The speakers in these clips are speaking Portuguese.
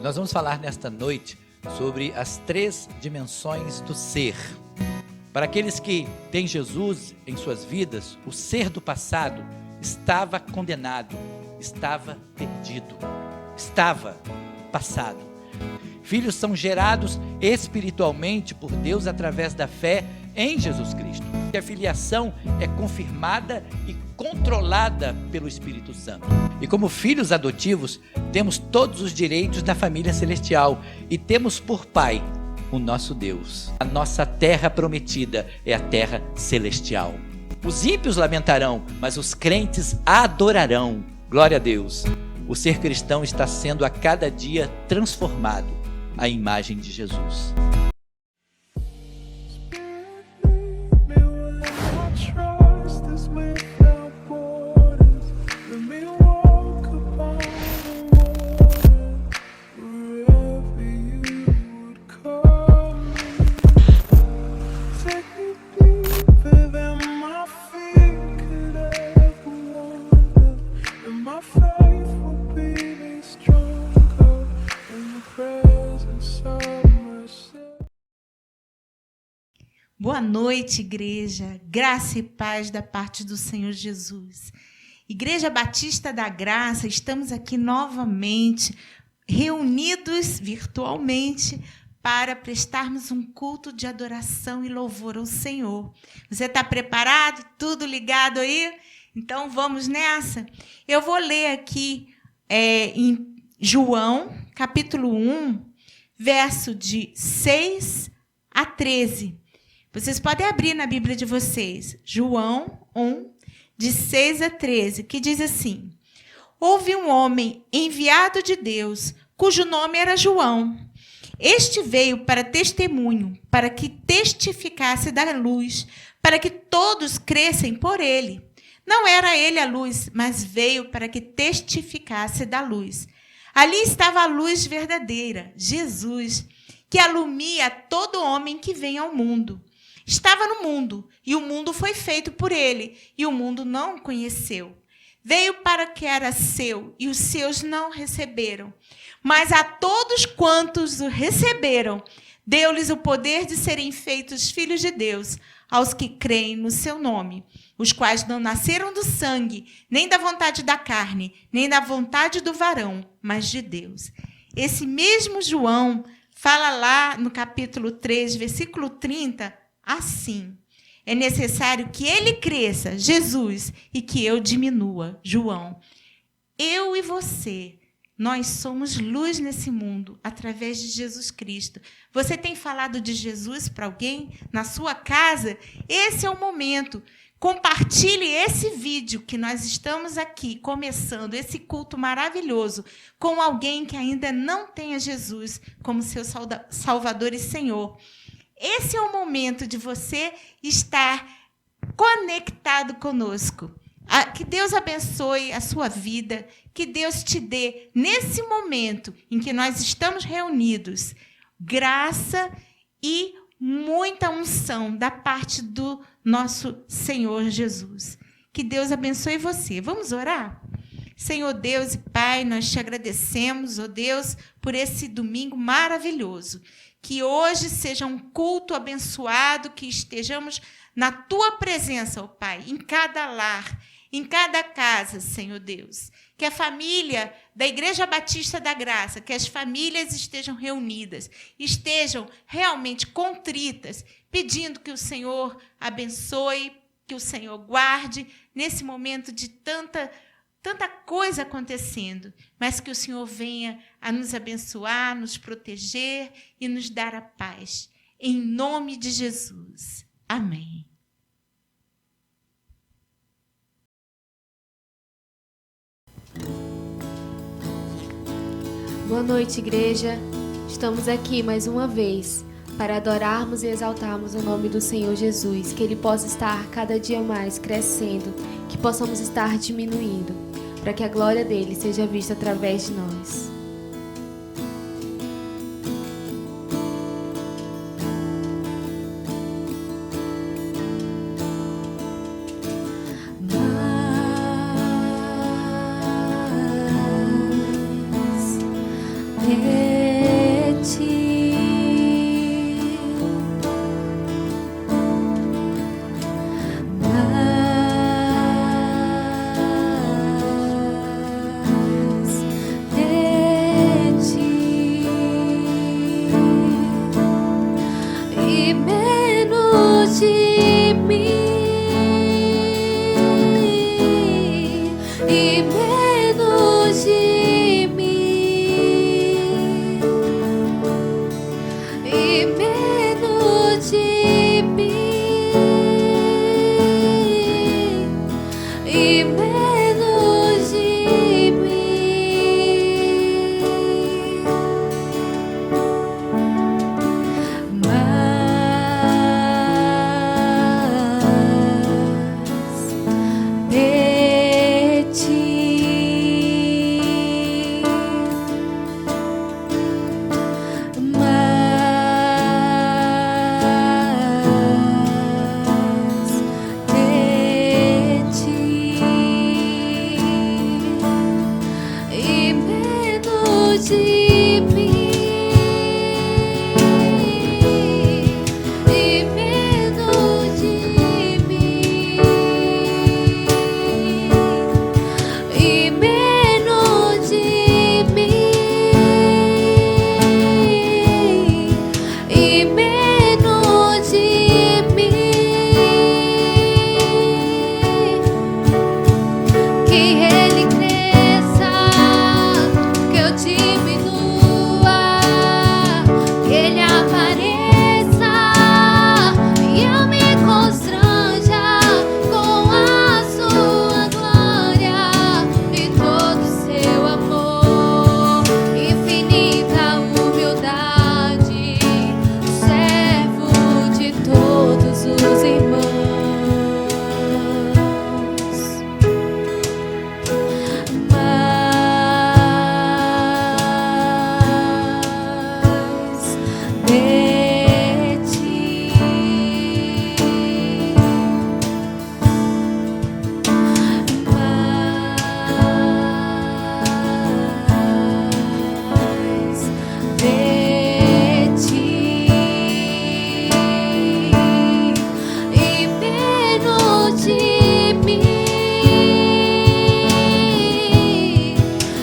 nós vamos falar nesta noite sobre as 3 dimensões do ser. Para aqueles que têm Jesus em suas vidas, o ser do passado estava condenado, estava perdido, estava passado. Filhos são gerados espiritualmente por Deus através da fé em Jesus Cristo. A filiação é confirmada e controlada pelo Espírito Santo. E como filhos adotivos, temos todos os direitos da família celestial e temos por pai o nosso Deus. A nossa terra prometida é a terra celestial. Os ímpios lamentarão, mas os crentes adorarão. Glória a Deus. O ser cristão está sendo a cada dia transformado à imagem de Jesus. Boa noite, igreja. Graça e paz da parte do Senhor Jesus. Igreja Batista da Graça, estamos aqui novamente, reunidos virtualmente, para prestarmos um culto de adoração e louvor ao Senhor. Você está preparado? Tudo ligado aí? Então, vamos nessa? Eu vou ler aqui em João, capítulo 1, verso de 6 a 13. Vocês podem abrir na Bíblia de vocês, João 1, de 6 a 13, que diz assim: Houve um homem enviado de Deus, cujo nome era João. Este veio para testemunho, para que testificasse da luz, para que todos crescem por ele. Não era ele a luz, mas veio para que testificasse da luz. Ali estava a luz verdadeira, Jesus, que alumia todo homem que vem ao mundo. Estava no mundo, e o mundo foi feito por ele, e o mundo não o conheceu. Veio para que era seu, e os seus não receberam. Mas a todos quantos o receberam, deu-lhes o poder de serem feitos filhos de Deus, aos que creem no seu nome, os quais não nasceram do sangue, nem da vontade da carne, nem da vontade do varão, mas de Deus. Esse mesmo João fala lá no capítulo 3, versículo 30, assim: é necessário que ele cresça, Jesus, e que eu diminua, João. Eu e você, nós somos luz nesse mundo, através de Jesus Cristo. Você tem falado de Jesus para alguém na sua casa? Esse é o momento. Compartilhe esse vídeo que nós estamos aqui, começando esse culto maravilhoso, com alguém que ainda não tenha Jesus como seu Salvador e Senhor. Esse é o momento de você estar conectado conosco. Que Deus abençoe a sua vida, que Deus te dê, nesse momento em que nós estamos reunidos, graça e muita unção da parte do nosso Senhor Jesus. Que Deus abençoe você. Vamos orar? Senhor Deus e Pai, nós te agradecemos, ó Deus, por esse domingo maravilhoso. Que hoje seja um culto abençoado, que estejamos na Tua presença, ó Pai, em cada lar, em cada casa, Senhor Deus. Que a família da Igreja Batista da Graça, que as famílias estejam reunidas, estejam realmente contritas, pedindo que o Senhor abençoe, que o Senhor guarde nesse momento de tanta coisa acontecendo, mas que o Senhor venha a nos abençoar, nos proteger e nos dar a paz. Em nome de Jesus. Amém. Boa noite, igreja. Estamos aqui mais uma vez para adorarmos e exaltarmos o nome do Senhor Jesus, que Ele possa estar cada dia mais crescendo, que possamos estar diminuindo, para que a glória dele seja vista através de nós. Mas e menos de mim, mais de ti, mais de ti e menos de mim, e menos de mim, e menos de mim, e menos de mim, que ele cresça, que eu diminua, que ele apareça e eu me constranja com a sua glória e todo o seu amor, infinita humildade, servo de todos os irmãos, mais de ti, mais de ti e menos de mim,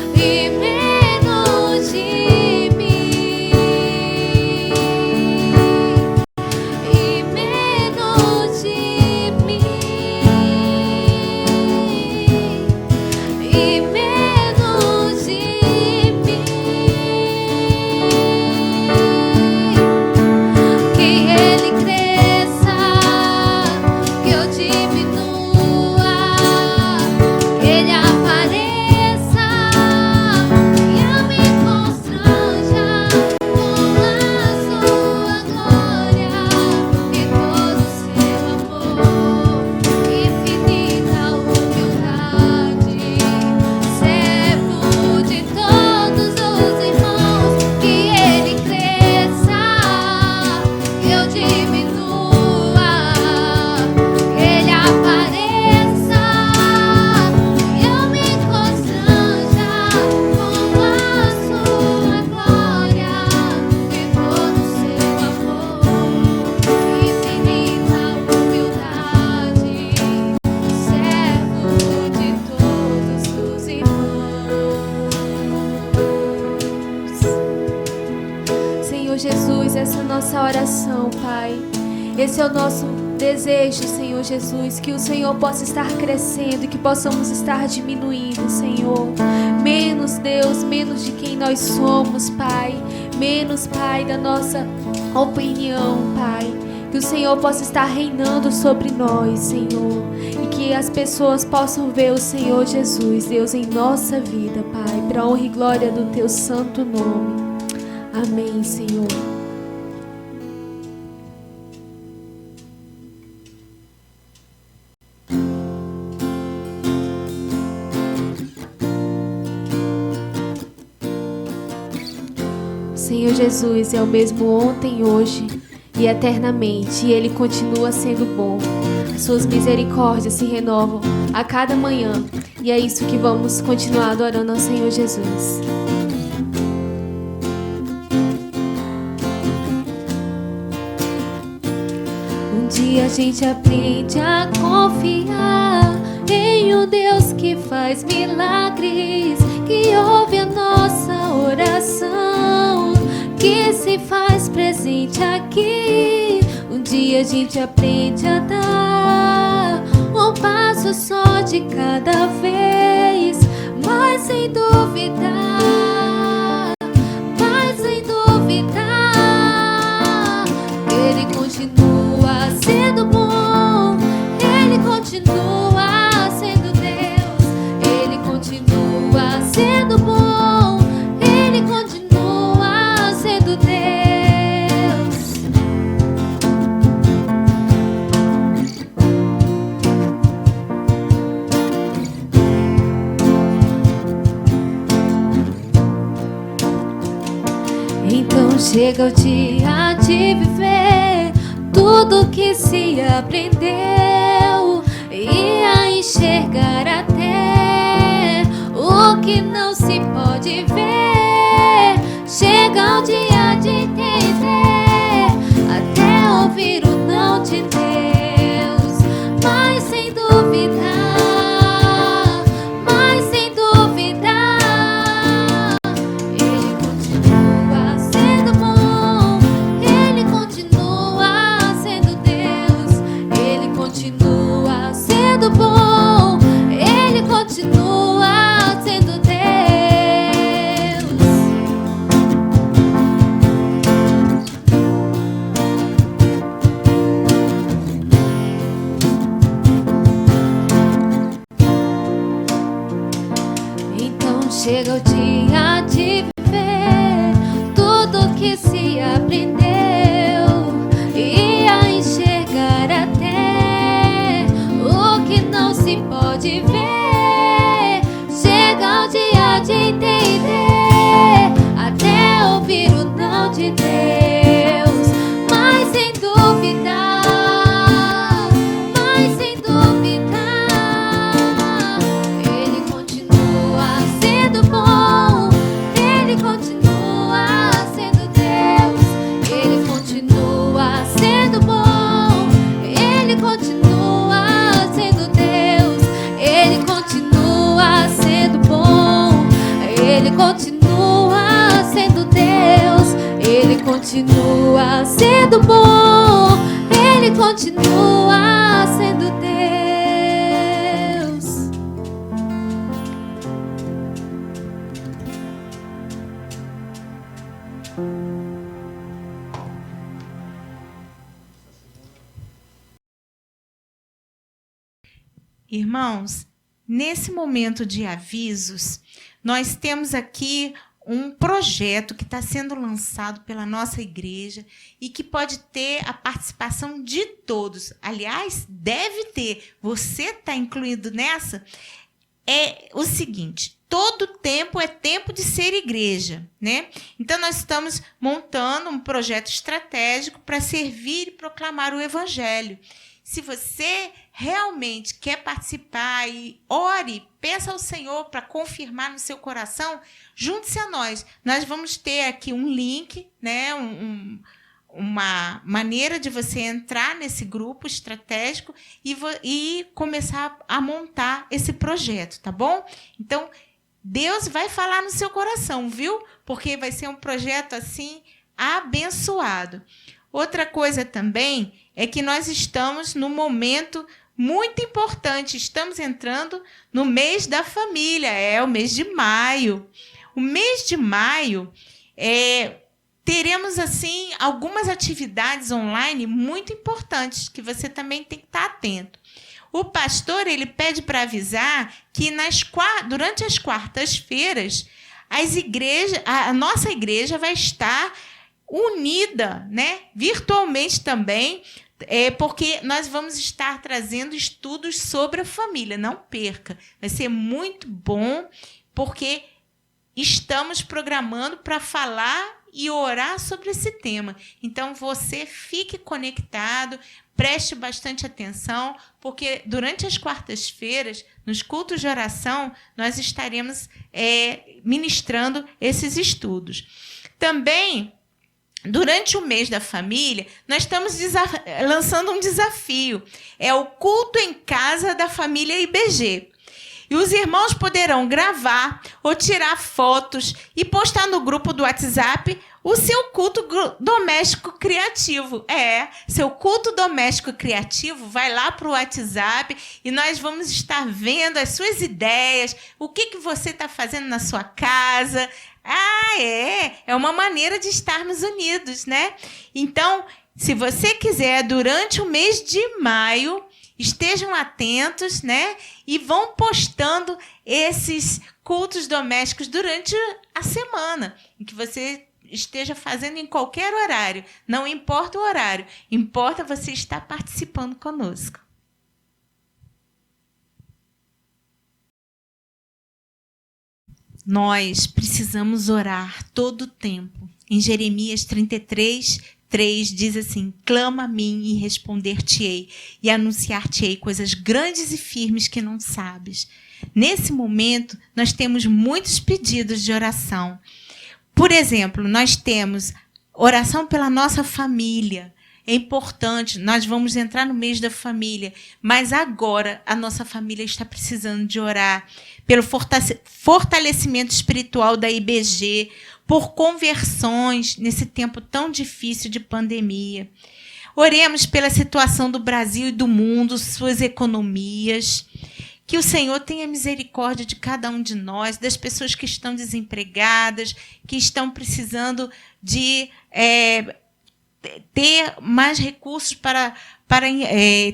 e menos de mim, e menos de mim, e menos de mim, que ele cresça, que eu diminua, que ele apareça e eu me constranja com a sua glória e todo o seu amor, infinita humildade, servo de todos os irmãos, que ele cresça, que eu diminua, que ele apareça e eu me constranja com a sua glória e todo o seu amor, infinita humildade, servo de todos os irmãos. Senhor Jesus, essa é a nossa oração, Pai. Esse é o nosso desejo, Senhor Jesus, que o Senhor possa estar crescendo e que possamos estar diminuindo, Senhor. Menos, Deus, menos de quem nós somos, Pai. Menos, Pai, da nossa opinião, Pai. Que o Senhor possa estar reinando sobre nós, Senhor. E que as pessoas possam ver o Senhor Jesus, Deus, em nossa vida, Pai. Para a honra e glória do Teu santo nome. Amém, Senhor. Senhor Jesus é o mesmo ontem, hoje e eternamente, e Ele continua sendo bom. As suas misericórdias se renovam a cada manhã, e é isso que vamos continuar adorando ao Senhor Jesus. Um dia a gente aprende a confiar em um Deus que faz milagres, que ouve a nossa oração, que se faz presente aqui. Um dia a gente aprende a dar um passo só de cada vez, mas sem duvidar, Ele continua sendo bom, Ele continua sendo Deus. chega o dia de viver tudo que se aprendeu e a enxergar até o que não se pode ver. Chega o dia de entender, até ouvir o não de Deus, mas sem duvidar, mas sem duvidar, Ele continua sendo bom, Ele continua sendo Deus, Ele continua sendo bom, Ele continua sendo Deus. Então chega o dia de viver tudo que se aprendeu e a enxergar até o que não se pode ver. Chega o dia de entender, até ouvir o não de Deus, mas sem duvidar, mas sem duvidar, Ele continua sendo bom, Ele continua sendo Deus, Ele continua sendo bom, Ele continua sendo Deus, Ele continua sendo bom, Ele continua sendo Deus, Ele continua sendo bom, Ele continua sendo Deus. Irmãos, nesse momento de avisos, nós temos aqui um projeto que está sendo lançado pela nossa igreja e que pode ter a participação de todos. Aliás, deve ter. Você está incluído nessa? É o seguinte: todo tempo é tempo de ser igreja, né? Então, nós estamos montando um projeto estratégico para servir e proclamar o Evangelho. Se você realmente quer participar e ore, peça ao Senhor para confirmar no seu coração, junte-se a nós. Nós vamos ter aqui um link, né? Uma maneira de você entrar nesse grupo estratégico e começar a montar esse projeto, tá bom? Então, Deus vai falar no seu coração, viu? Porque vai ser um projeto assim abençoado. Outra coisa também é que nós estamos num momento muito importante. Estamos entrando no mês da família, é o mês de maio. O mês de maio teremos assim algumas atividades online muito importantes que você também tem que estar atento. O pastor ele pede para avisar que durante as quartas-feiras a nossa igreja vai estar unida, né, virtualmente também, porque nós vamos estar trazendo estudos sobre a família. Não perca, vai ser muito bom, porque estamos programando para falar e orar sobre esse tema. Então, você fique conectado, preste bastante atenção, porque durante as quartas-feiras, nos cultos de oração, nós estaremos ministrando esses estudos. Também, durante o mês da família, nós estamos lançando um desafio. É o culto em casa da família IBG. E os irmãos poderão gravar ou tirar fotos e postar no grupo do WhatsApp o seu culto doméstico criativo. Seu culto doméstico criativo vai lá para o WhatsApp e nós vamos estar vendo as suas ideias, o que você está fazendo na sua casa. É uma maneira de estarmos unidos, né? Então, se você quiser, durante o mês de maio, estejam atentos, né? E vão postando esses cultos domésticos durante a semana, em que você esteja fazendo em qualquer horário. Não importa o horário, importa você estar participando conosco. nós precisamos orar todo o tempo. Em Jeremias 33:3 diz assim: clama a mim e responder-te-ei, e anunciar-te-ei coisas grandes e firmes que não sabes. Nesse momento, nós temos muitos pedidos de oração. Por exemplo, nós temos oração pela nossa família. É importante, nós vamos entrar no mês da família, mas agora a nossa família está precisando de orar pelo fortalecimento espiritual da IBG, por conversões nesse tempo tão difícil de pandemia. Oremos pela situação do Brasil e do mundo, suas economias. Que o Senhor tenha misericórdia de cada um de nós, das pessoas que estão desempregadas, que estão precisando de ter mais recursos para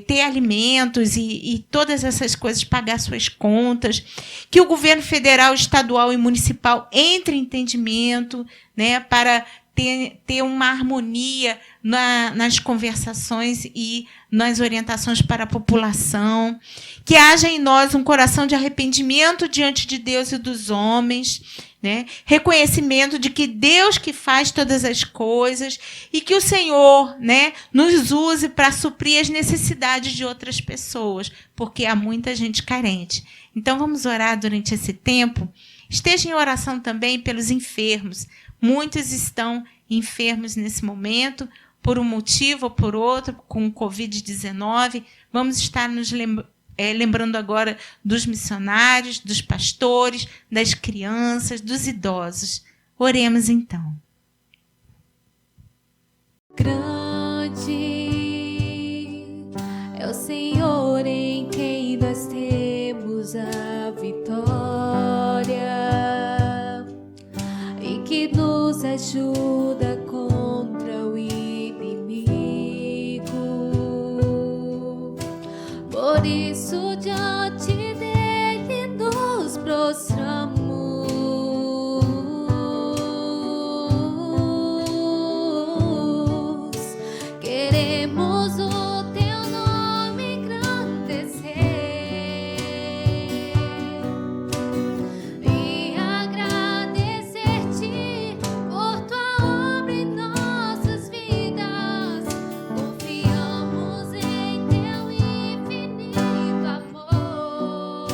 ter alimentos e todas essas coisas, pagar suas contas. Que o governo federal, estadual e municipal entre em entendimento, né, para ter uma harmonia nas conversações e nas orientações para a população. Que haja em nós um coração de arrependimento diante de Deus e dos homens, né? Reconhecimento de que Deus que faz todas as coisas e que o Senhor, né, nos use para suprir as necessidades de outras pessoas, porque há muita gente carente. Então, vamos orar durante esse tempo. Esteja em oração também pelos enfermos. Muitos estão enfermos nesse momento, por um motivo ou por outro, com o Covid-19. Vamos estar nos lembrando agora dos missionários, dos pastores, das crianças, dos idosos. Oremos então. Grande é o Senhor em quem nós temos a vitória e que nos ajuda contra o inimigo. Por isso diante dele nos prostramos. Queremos o teu nome engrandecer e agradecer-te por tua obra em nossas vidas. Confiamos em teu infinito amor,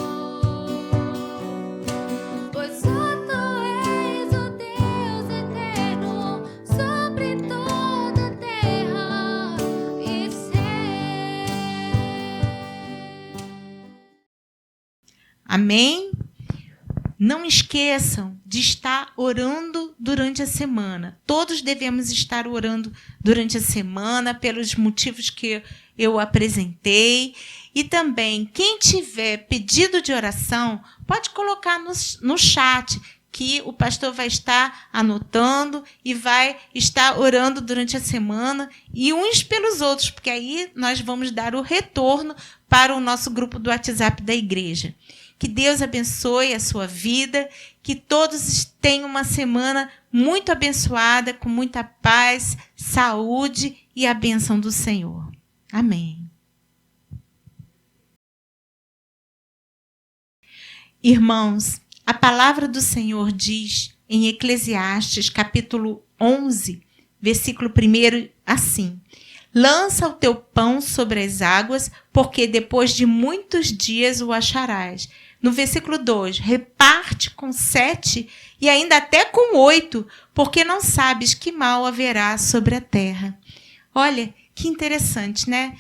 pois só tu és o Deus eterno sobre toda a terra e céu. Amém? Não esqueçam de estar orando durante a semana. Todos devemos estar orando durante a semana pelos motivos que eu apresentei. E também, quem tiver pedido de oração, pode colocar no chat, que o pastor vai estar anotando e vai estar orando durante a semana, e uns pelos outros, porque aí nós vamos dar o retorno para o nosso grupo do WhatsApp da igreja. Que Deus abençoe a sua vida, que todos tenham uma semana muito abençoada, com muita paz, saúde e a bênção do Senhor. Amém. Irmãos, a palavra do Senhor diz em Eclesiastes, capítulo 11, versículo 1, assim: lança o teu pão sobre as águas, porque depois de muitos dias o acharás. No versículo 2, reparte com 7 e ainda até com 8, porque não sabes que mal haverá sobre a terra. Olha, que interessante, né?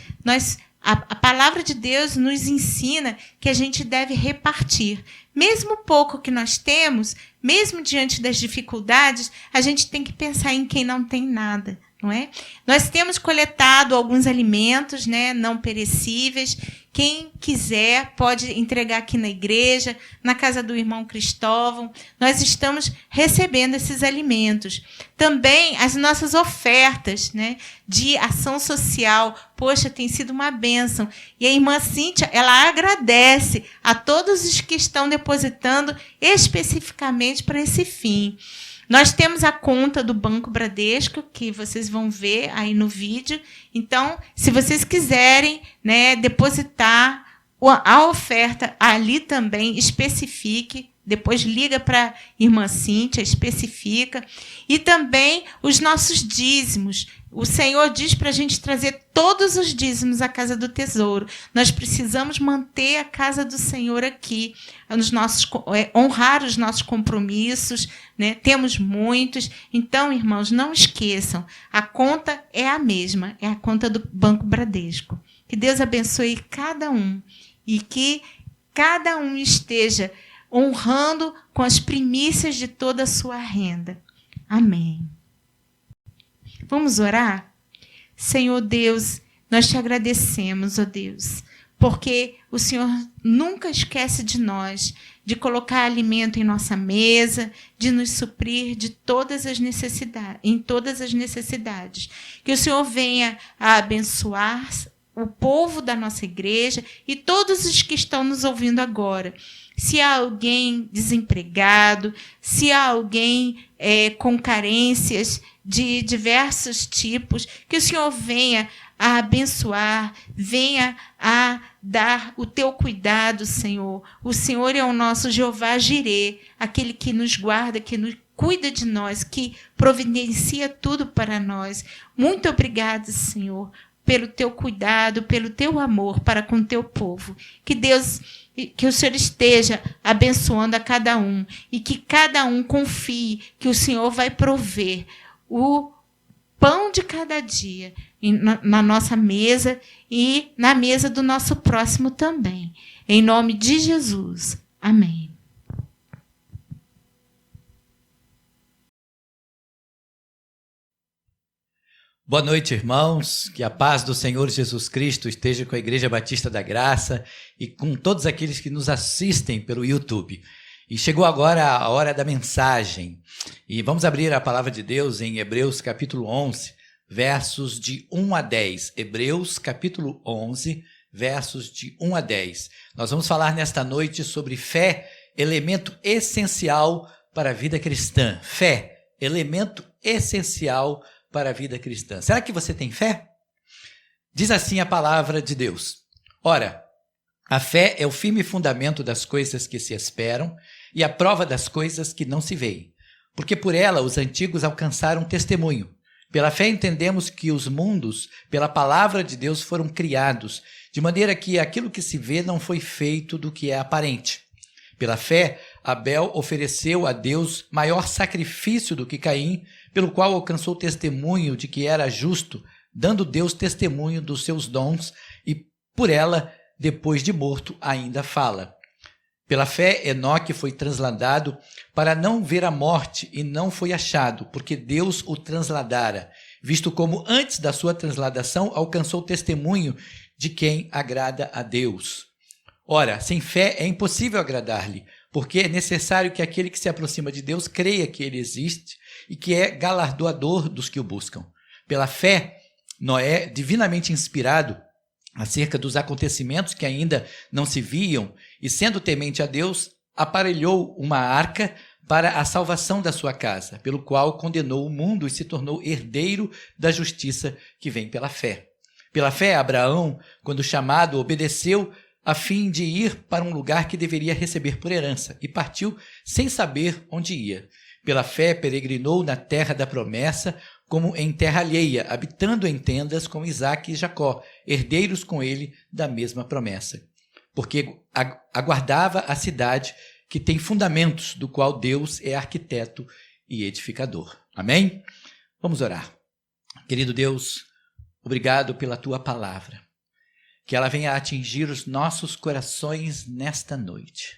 A palavra de Deus nos ensina que a gente deve repartir. Mesmo o pouco que nós temos, mesmo diante das dificuldades, a gente tem que pensar em quem não tem nada, não é? Nós temos coletado alguns alimentos, né, não perecíveis. Quem quiser pode entregar aqui na igreja, na casa do irmão Cristóvão. Nós estamos recebendo esses alimentos. Também as nossas ofertas, né, de ação social. Poxa, tem sido uma bênção. E a irmã Cíntia, ela agradece a todos os que estão depositando especificamente para esse fim. Nós temos a conta do Banco Bradesco, que vocês vão ver aí no vídeo. Então, se vocês quiserem, né, depositar a oferta ali também especifique. Depois liga para a irmã Cíntia, especifica. E também os nossos dízimos. O Senhor diz para a gente trazer todos os dízimos à casa do tesouro. Nós precisamos manter a casa do Senhor aqui, honrar os nossos compromissos, né? Temos muitos. Então, irmãos, não esqueçam, a conta é a mesma, é a conta do Banco Bradesco. Que Deus abençoe cada um e que cada um esteja honrando com as primícias de toda a sua renda. Amém. Vamos orar? Senhor Deus, nós te agradecemos, ó Deus, porque o Senhor nunca esquece de nós, de colocar alimento em nossa mesa, de nos suprir de todas as necessidades, em todas as necessidades. Que o Senhor venha a abençoar o povo da nossa igreja e todos os que estão nos ouvindo agora. Se há alguém desempregado, se há alguém com carências de diversos tipos, que o Senhor venha a abençoar, venha a dar o teu cuidado, Senhor. O Senhor é o nosso Jeová Jirê, aquele que nos guarda, que nos cuida de nós, que providencia tudo para nós. Muito obrigado, Senhor, pelo teu cuidado, pelo teu amor para com o teu povo. Que o Senhor esteja abençoando a cada um e que cada um confie que o Senhor vai prover o pão de cada dia na nossa mesa e na mesa do nosso próximo também. Em nome de Jesus. Amém. Boa noite, irmãos. Que a paz do Senhor Jesus Cristo esteja com a Igreja Batista da Graça e com todos aqueles que nos assistem pelo YouTube. E chegou agora a hora da mensagem. E vamos abrir a palavra de Deus em Hebreus capítulo 11, versos de 1 a 10. Hebreus capítulo 11, versos de 1 a 10. Nós vamos falar nesta noite sobre fé, elemento essencial para a vida cristã. Fé, elemento essencial para a vida cristã. Será que você tem fé? Diz assim a palavra de Deus. Ora, a fé é o firme fundamento das coisas que se esperam e a prova das coisas que não se veem. Porque por ela os antigos alcançaram testemunho. Pela fé entendemos que os mundos, pela palavra de Deus, foram criados, de maneira que aquilo que se vê não foi feito do que é aparente. Pela fé, Abel ofereceu a Deus maior sacrifício do que Caim, pelo qual alcançou testemunho de que era justo, dando Deus testemunho dos seus dons, e por ela, depois de morto, ainda fala. Pela fé, Enoque foi transladado para não ver a morte e não foi achado, porque Deus o transladara, visto como antes da sua transladação alcançou testemunho de quem agrada a Deus. Ora, sem fé é impossível agradar-lhe, porque é necessário que aquele que se aproxima de Deus creia que ele existe e que é galardoador dos que o buscam. Pela fé, Noé, divinamente inspirado acerca dos acontecimentos que ainda não se viam, e sendo temente a Deus, aparelhou uma arca para a salvação da sua casa, pelo qual condenou o mundo e se tornou herdeiro da justiça que vem pela fé. Pela fé, Abraão, quando chamado, obedeceu a fim de ir para um lugar que deveria receber por herança, e partiu sem saber onde ia. Pela fé, peregrinou na terra da promessa, como em terra alheia, habitando em tendas com Isaque e Jacó, herdeiros com ele da mesma promessa. Porque aguardava a cidade que tem fundamentos, do qual Deus é arquiteto e edificador. Amém? Vamos orar. Querido Deus, obrigado pela tua palavra. Que ela venha atingir os nossos corações nesta noite.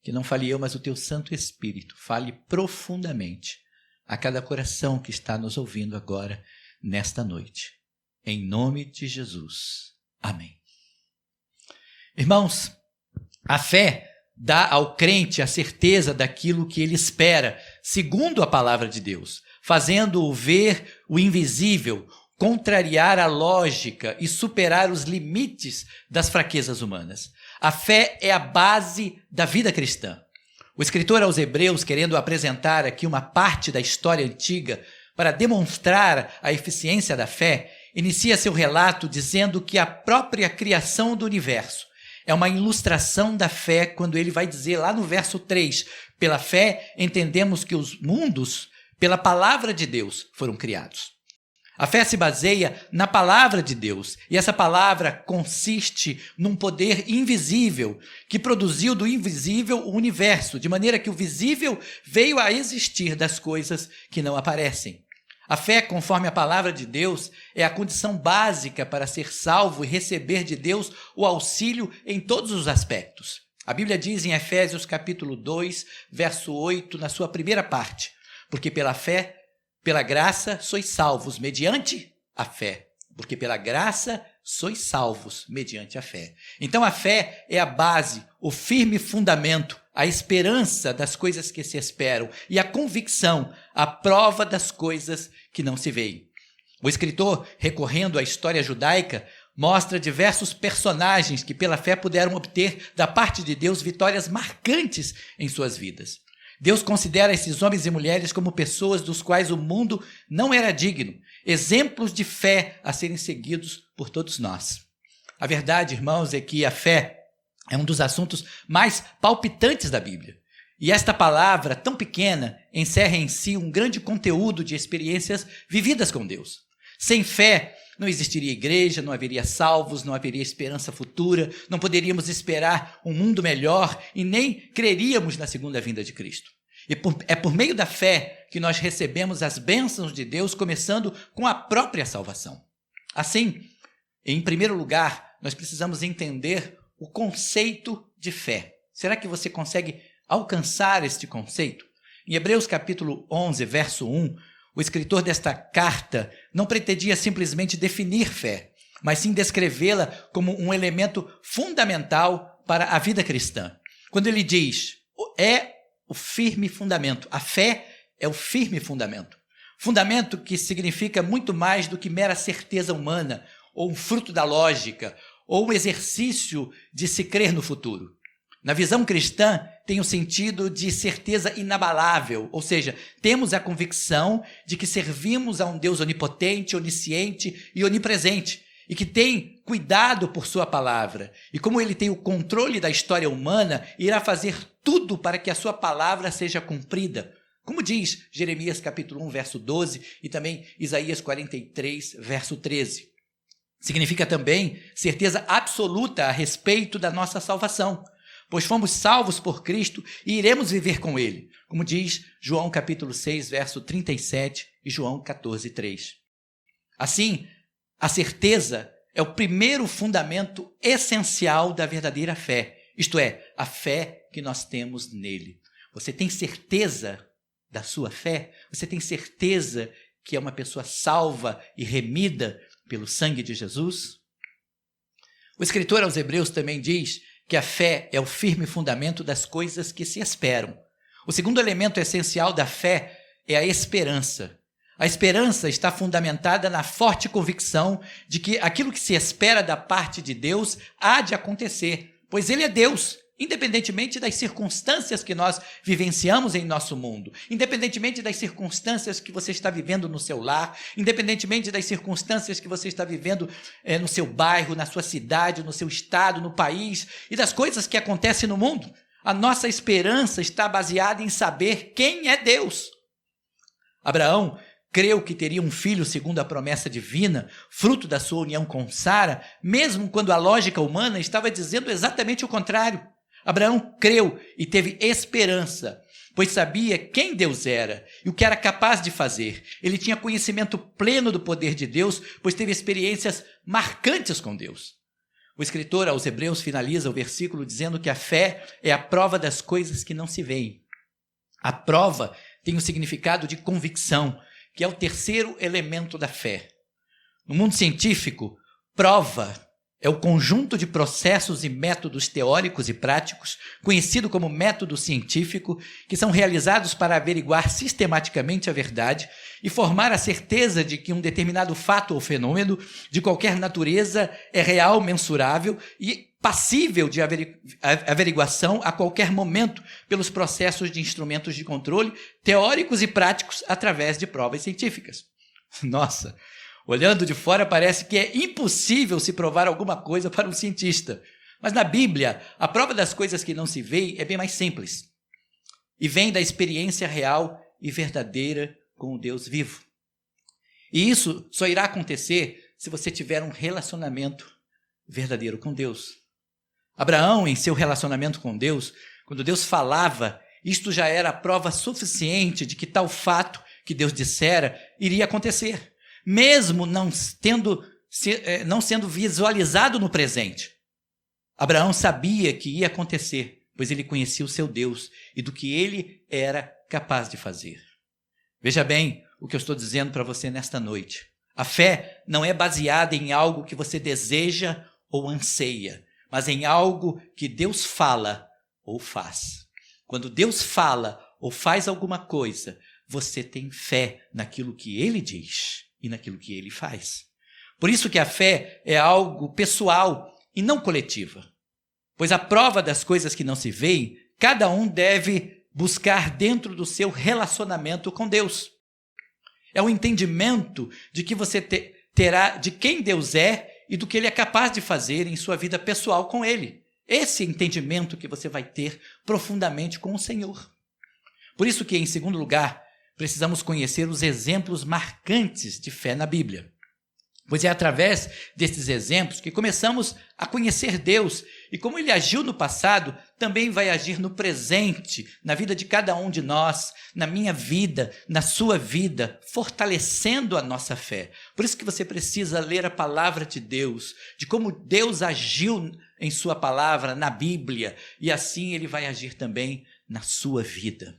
Que não fale eu, mas o teu Santo Espírito fale profundamente a cada coração que está nos ouvindo agora, nesta noite. Em nome de Jesus. Amém. Irmãos, a fé dá ao crente a certeza daquilo que ele espera, segundo a palavra de Deus, fazendo-o ver o invisível, contrariar a lógica e superar os limites das fraquezas humanas. A fé é a base da vida cristã. O escritor aos Hebreus, querendo apresentar aqui uma parte da história antiga para demonstrar a eficiência da fé, inicia seu relato dizendo que a própria criação do universo é uma ilustração da fé quando ele vai dizer lá no verso 3, pela fé entendemos que os mundos, pela palavra de Deus, foram criados. A fé se baseia na palavra de Deus, e essa palavra consiste num poder invisível que produziu do invisível o universo, de maneira que o visível veio a existir das coisas que não aparecem. A fé, conforme a palavra de Deus, é a condição básica para ser salvo e receber de Deus o auxílio em todos os aspectos. A Bíblia diz em Efésios capítulo 2, verso 8, na sua primeira parte, porque pela fé, pela graça, sois salvos mediante a fé. Porque pela graça sois salvos mediante a fé. Então a fé é a base, o firme fundamento, a esperança das coisas que se esperam e a convicção, a prova das coisas que não se veem. O escritor, recorrendo à história judaica, mostra diversos personagens que pela fé puderam obter da parte de Deus vitórias marcantes em suas vidas. Deus considera esses homens e mulheres como pessoas dos quais o mundo não era digno, exemplos de fé a serem seguidos por todos nós. A verdade, irmãos, é que a fé é um dos assuntos mais palpitantes da Bíblia. E esta palavra, tão pequena, encerra em si um grande conteúdo de experiências vividas com Deus. Sem fé, não existiria igreja, não haveria salvos, não haveria esperança futura, não poderíamos esperar um mundo melhor e nem creríamos na segunda vinda de Cristo. E é por meio da fé que nós recebemos as bênçãos de Deus, começando com a própria salvação. Assim, em primeiro lugar, nós precisamos entender o conceito de fé. Será que você consegue alcançar este conceito? Em Hebreus capítulo 11, verso 1, o escritor desta carta não pretendia simplesmente definir fé, mas sim descrevê-la como um elemento fundamental para a vida cristã. Quando ele diz, é o firme fundamento, a fé é o firme fundamento. Fundamento que significa muito mais do que mera certeza humana, ou um fruto da lógica, ou um exercício de se crer no futuro. Na visão cristã, tem o sentido de certeza inabalável, ou seja, temos a convicção de que servimos a um Deus onipotente, onisciente e onipresente, e que tem cuidado por sua palavra. E como ele tem o controle da história humana, irá fazer tudo para que a sua palavra seja cumprida. Como diz Jeremias capítulo 1, verso 12, e também Isaías 43, verso 13. Significa também certeza absoluta a respeito da nossa salvação, pois fomos salvos por Cristo e iremos viver com Ele, como diz João capítulo 6, verso 37 e João 14, 3. Assim, a certeza é o primeiro fundamento essencial da verdadeira fé, isto é, a fé que nós temos nele. Você tem certeza da sua fé? Você tem certeza que é uma pessoa salva e remida pelo sangue de Jesus? O escritor aos Hebreus também diz que a fé é o firme fundamento das coisas que se esperam. O segundo elemento essencial da fé é a esperança. A esperança está fundamentada na forte convicção de que aquilo que se espera da parte de Deus há de acontecer, pois Ele é Deus, independentemente das circunstâncias que nós vivenciamos em nosso mundo, independentemente das circunstâncias que você está vivendo no seu lar, independentemente das circunstâncias que você está vivendo no seu bairro, na sua cidade, no seu estado, no país e das coisas que acontecem no mundo. A nossa esperança está baseada em saber quem é Deus. Abraão creu que teria um filho segundo a promessa divina, fruto da sua união com Sara, mesmo quando a lógica humana estava dizendo exatamente o contrário. Abraão creu e teve esperança, pois sabia quem Deus era e o que era capaz de fazer. Ele tinha conhecimento pleno do poder de Deus, pois teve experiências marcantes com Deus. O escritor aos Hebreus finaliza o versículo dizendo que a fé é a prova das coisas que não se veem. A prova tem o significado de convicção, que é o terceiro elemento da fé. No mundo científico, prova é o conjunto de processos e métodos teóricos e práticos, conhecido como método científico, que são realizados para averiguar sistematicamente a verdade e formar a certeza de que um determinado fato ou fenômeno de qualquer natureza é real, mensurável e passível de averiguação a qualquer momento pelos processos de instrumentos de controle teóricos e práticos através de provas científicas. Nossa! Olhando de fora, parece que é impossível se provar alguma coisa para um cientista. Mas na Bíblia, a prova das coisas que não se vê é bem mais simples. E vem da experiência real e verdadeira com o Deus vivo. E isso só irá acontecer se você tiver um relacionamento verdadeiro com Deus. Abraão, em seu relacionamento com Deus, quando Deus falava, isto já era a prova suficiente de que tal fato que Deus dissera iria acontecer, mesmo não sendo visualizado no presente. Abraão sabia que ia acontecer, pois ele conhecia o seu Deus e do que ele era capaz de fazer. Veja bem o que eu estou dizendo para você nesta noite. A fé não é baseada em algo que você deseja ou anseia, mas em algo que Deus fala ou faz. Quando Deus fala ou faz alguma coisa, você tem fé naquilo que Ele diz e naquilo que Ele faz. Por isso que a fé é algo pessoal e não coletiva. Pois a prova das coisas que não se veem, cada um deve buscar dentro do seu relacionamento com Deus. É o entendimento de que você terá de quem Deus é e do que Ele é capaz de fazer em sua vida pessoal com Ele. Esse entendimento que você vai ter profundamente com o Senhor. Por isso que, em segundo lugar, precisamos conhecer os exemplos marcantes de fé na Bíblia. Pois é através desses exemplos que começamos a conhecer Deus e como Ele agiu no passado, também vai agir no presente, na vida de cada um de nós, na minha vida, na sua vida, fortalecendo a nossa fé. Por isso que você precisa ler a palavra de Deus, de como Deus agiu em sua palavra, na Bíblia, e assim Ele vai agir também na sua vida.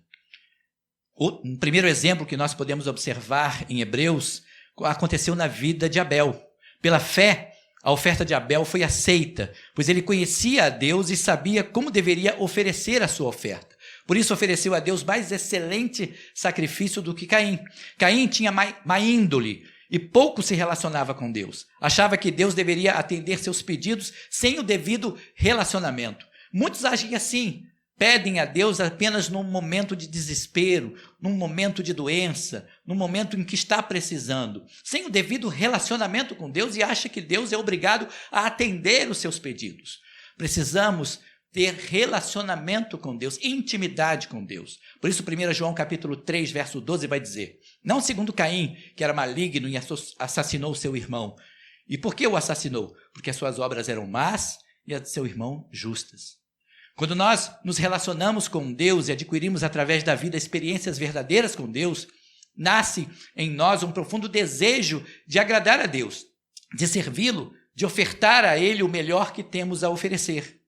Um primeiro exemplo que nós podemos observar em Hebreus aconteceu na vida de Abel. Pela fé, a oferta de Abel foi aceita, pois ele conhecia a Deus e sabia como deveria oferecer a sua oferta. Por isso ofereceu a Deus mais excelente sacrifício do que Caim. Caim tinha má índole e pouco se relacionava com Deus. Achava que Deus deveria atender seus pedidos sem o devido relacionamento. Muitos agem assim. Pedem a Deus apenas num momento de desespero, num momento de doença, num momento em que está precisando, sem o devido relacionamento com Deus e acha que Deus é obrigado a atender os seus pedidos. Precisamos ter relacionamento com Deus, intimidade com Deus. Por isso 1 João capítulo 3, verso 12 vai dizer, não segundo Caim, que era maligno e assassinou seu irmão. E por que o assassinou? Porque as suas obras eram más e as de seu irmão justas. Quando nós nos relacionamos com Deus e adquirimos através da vida experiências verdadeiras com Deus, nasce em nós um profundo desejo de agradar a Deus, de servi-lo, de ofertar a Ele o melhor que temos a oferecer.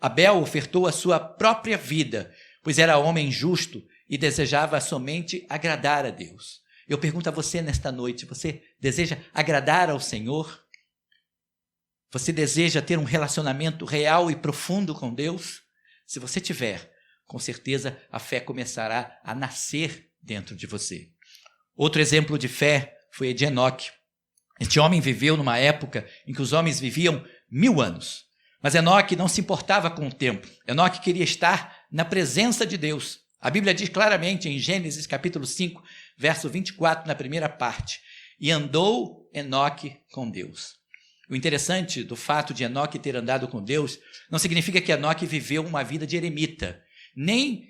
Abel ofertou a sua própria vida, pois era homem justo e desejava somente agradar a Deus. Eu pergunto a você nesta noite, você deseja agradar ao Senhor? Você deseja ter um relacionamento real e profundo com Deus? Se você tiver, com certeza a fé começará a nascer dentro de você. Outro exemplo de fé foi de Enoque. Este homem viveu numa época em que os homens viviam 1000 anos. Mas Enoque não se importava com o tempo. Enoque queria estar na presença de Deus. A Bíblia diz claramente em Gênesis capítulo 5, verso 24, na primeira parte, e andou Enoque com Deus. O interessante do fato de Enoque ter andado com Deus não significa que Enoque viveu uma vida de eremita, nem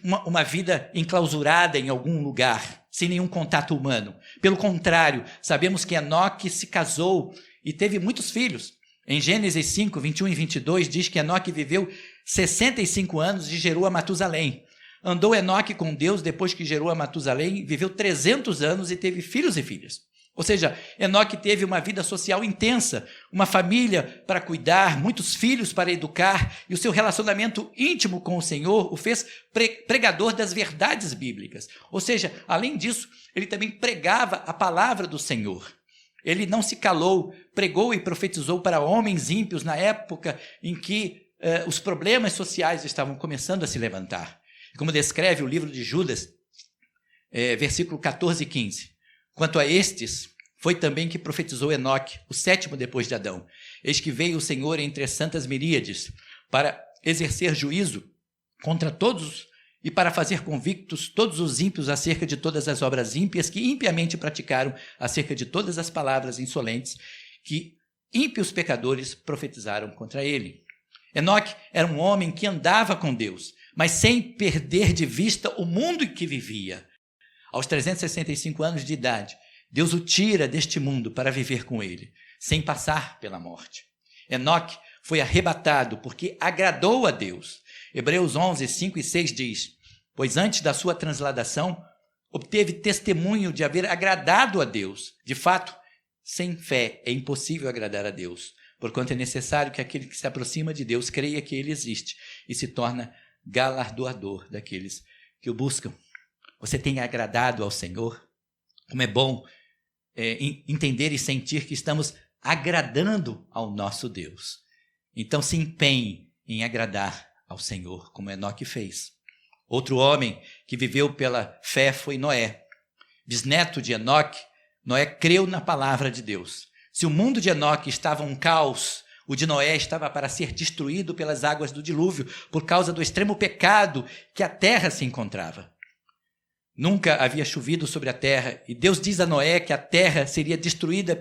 uma vida enclausurada em algum lugar, sem nenhum contato humano. Pelo contrário, sabemos que Enoque se casou e teve muitos filhos. Em Gênesis 5, 21 e 22, diz que Enoque viveu 65 anos e gerou a Matusalém. Andou Enoque com Deus depois que gerou a Matusalém, viveu 300 anos e teve filhos e filhas. Ou seja, Enoque teve uma vida social intensa, uma família para cuidar, muitos filhos para educar, e o seu relacionamento íntimo com o Senhor o fez pregador das verdades bíblicas. Ou seja, além disso, ele também pregava a palavra do Senhor. Ele não se calou, pregou e profetizou para homens ímpios na época em que os problemas sociais estavam começando a se levantar. Como descreve o livro de Judas, versículo 14 e 15. Quanto a estes, foi também que profetizou Enoque, o 7º depois de Adão. Eis que veio o Senhor entre as santas miríades, para exercer juízo contra todos e para fazer convictos todos os ímpios acerca de todas as obras ímpias que impiamente praticaram, acerca de todas as palavras insolentes que ímpios pecadores profetizaram contra ele. Enoque era um homem que andava com Deus, mas sem perder de vista o mundo em que vivia. Aos 365 anos de idade, Deus o tira deste mundo para viver com ele, sem passar pela morte. Enoque foi arrebatado porque agradou a Deus. Hebreus 11, 5 e 6 diz: pois antes da sua transladação, obteve testemunho de haver agradado a Deus. De fato, sem fé é impossível agradar a Deus, porquanto é necessário que aquele que se aproxima de Deus creia que ele existe e se torna galardoador daqueles que o buscam. Você tem agradado ao Senhor? Como é bom entender e sentir que estamos agradando ao nosso Deus. Então se empenhe em agradar ao Senhor, como Enoque fez. Outro homem que viveu pela fé foi Noé. Bisneto de Enoque, Noé creu na palavra de Deus. Se o mundo de Enoque estava um caos, o de Noé estava para ser destruído pelas águas do dilúvio, por causa do extremo pecado que a terra se encontrava. Nunca havia chovido sobre a terra, e Deus diz a Noé que a terra seria destruída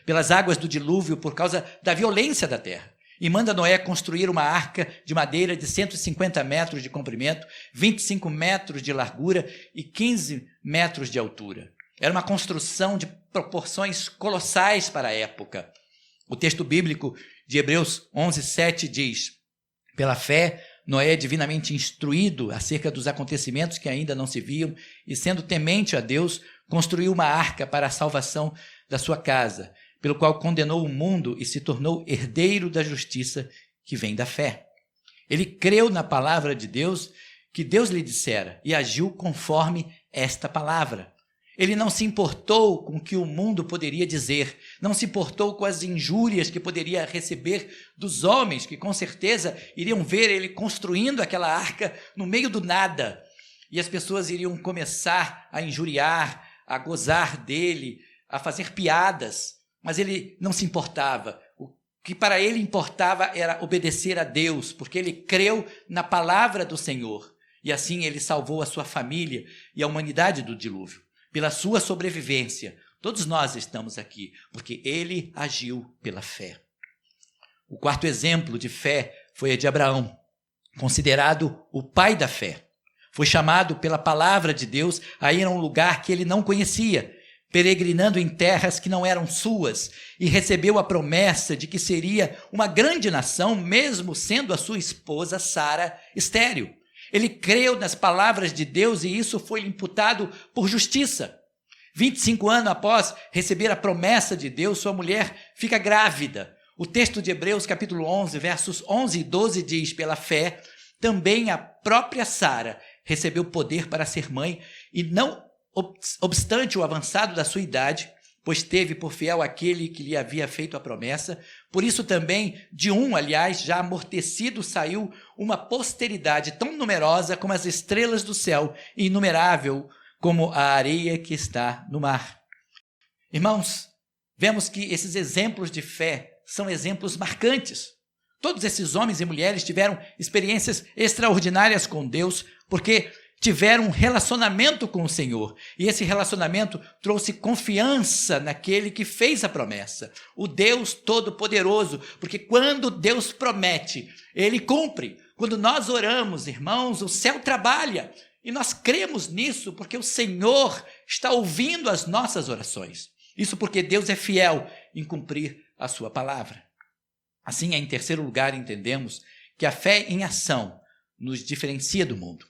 pelas águas do dilúvio por causa da violência da terra. E manda Noé construir uma arca de madeira de 150 metros de comprimento, 25 metros de largura e 15 metros de altura. Era uma construção de proporções colossais para a época. O texto bíblico de Hebreus 11, 7 diz: pela fé, Noé é divinamente instruído acerca dos acontecimentos que ainda não se viam e, sendo temente a Deus, construiu uma arca para a salvação da sua casa, pelo qual condenou o mundo e se tornou herdeiro da justiça que vem da fé. Ele creu na palavra de Deus que Deus lhe dissera e agiu conforme esta palavra. Ele não se importou com o que o mundo poderia dizer, não se importou com as injúrias que poderia receber dos homens, que com certeza iriam ver ele construindo aquela arca no meio do nada. E as pessoas iriam começar a injuriar, a gozar dele, a fazer piadas. Mas ele não se importava. O que para ele importava era obedecer a Deus, porque ele creu na palavra do Senhor. E assim ele salvou a sua família e a humanidade do dilúvio. Pela sua sobrevivência, todos nós estamos aqui, porque ele agiu pela fé. O quarto exemplo de fé foi a de Abraão, considerado o pai da fé. Foi chamado pela palavra de Deus a ir a um lugar que ele não conhecia, peregrinando em terras que não eram suas, e recebeu a promessa de que seria uma grande nação, mesmo sendo a sua esposa Sara estéril. Ele creu nas palavras de Deus e isso foi imputado por justiça. 25 anos após receber a promessa de Deus, sua mulher fica grávida. O texto de Hebreus, capítulo 11, versos 11 e 12 diz: pela fé, também a própria Sara recebeu poder para ser mãe, e não obstante o avançado da sua idade, pois teve por fiel aquele que lhe havia feito a promessa. Por isso também, de aliás, já amortecido, saiu uma posteridade tão numerosa como as estrelas do céu e inumerável como a areia que está no mar. Irmãos, vemos que esses exemplos de fé são exemplos marcantes. Todos esses homens e mulheres tiveram experiências extraordinárias com Deus, porque tiveram um relacionamento com o Senhor, e esse relacionamento trouxe confiança naquele que fez a promessa, o Deus Todo-Poderoso, porque quando Deus promete, Ele cumpre. Quando nós oramos, irmãos, o céu trabalha, e nós cremos nisso, porque o Senhor está ouvindo as nossas orações. Isso porque Deus é fiel em cumprir a sua palavra. Assim, em terceiro lugar, entendemos que a fé em ação nos diferencia do mundo.